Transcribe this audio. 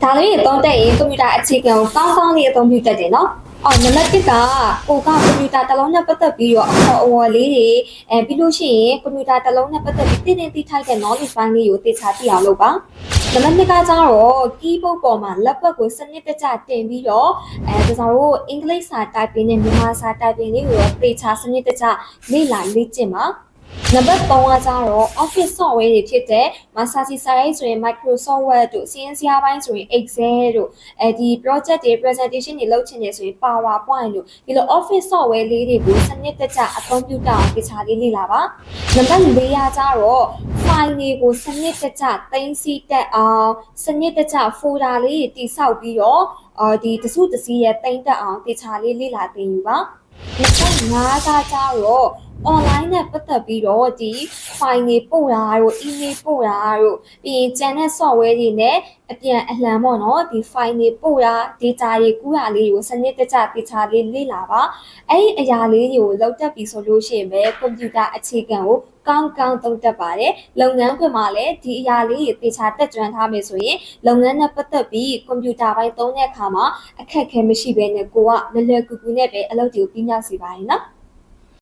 ဒါလေးတွေသုံးတက်ရင်ကွန်ပျူတာအခြေခံကိုကောင်းကောင်းလေးအသုံးပြုတတ်တယ်နော်နံပါတ်1ကကိုကကွန်ပျူတာတစ်လုံးနဲ့ပတ်သက်ပြီးတော့အဝေါ်လေးတွေပြီးလို့ရှိရင်ကွန်ပျူတာတစ်လုံးနဲ့ပတ်သက်ပြီးတင်းသိထိုက်တဲ့ knowledge ပိုင်းလေးကိုသိချသိအောင်လုပ်ပါနံပါတ်2ကကျတော့ keyboard ပေါ်မှာလက်ပတ်ကိုစနစ်တကျတင်ပြီးတော့ကျွန်တော်တို့အင်္ဂလိပ်စာ typing နဲ့မြန်မာစာ typing လေးကိုတော့သိချစနစ်တကျလေ့လာလေ့ကျင့်ပါနံပါတ်3ကကျတော့ office software တွေဖြစ်တဲ့ Microsoft ဆိုရင် Microsoft Word တို့ CNC ပိုင်းဆိုရင် Excel တို့ဒီ project တွေ presentation တွေလုပ်ချင်တယ်ဆိုရင် PowerPoint တို့ဒီလို office software လေးတွေကိုစနစ်တကျအသုံးပြုတတ်အောင်တခြားလေးလေ့လာပါနံပါတ်4ကကျတော့ file တွေကိုစနစ်တကျသိမ်းဆည်းတတ်အောင်စနစ်တကျ folder လေးတွေတိစောက်ပြီးတော့ဒီတစုတစည်းရဲ့သိမ်းတတ်အောင်တခြားလေးလေ့လာသင်ယူပါနံပါတ်5ကကျတော့online နဲ့ပတ်သက်ပြီးတော့ဒီ file တွေပို့တာတို့ email ပို့တာတို့ပြီးရင်ကျန်တဲ့ software တွေနဲ့အပြန်အလှန်ပေါ့နော်ဒီ file တွေပို့တာ data တွေကူးတာလေးကိုစနစ်တကျတိကျလေးလေ့လာပါအဲ့ဒီအရာလေးတွေကိုလောက်တက်ပြီဆိုလို့ရှိရင်ပဲကွန်ပျူတာအခြေခံကိုကောင်းကောင်းသုံးတတ်ပါတယ်လုပ်ငန်းခွင်မှာလည်းဒီအရာလေးတွေတေချာတက်ကြွထားမယ်ဆိုရင်လုပ်ငန်းနဲ့ပတ်သက်ပြီးကွန်ပျူတာပိုင်းသုံးတဲ့အခါမှာအခက်အခဲမရှိဘဲနဲ့ကိုကလွယ်လွယ်ကူကူနဲ့ပဲအလုပ်တွေကိုပြီးမြောက်စေပါရင်နော်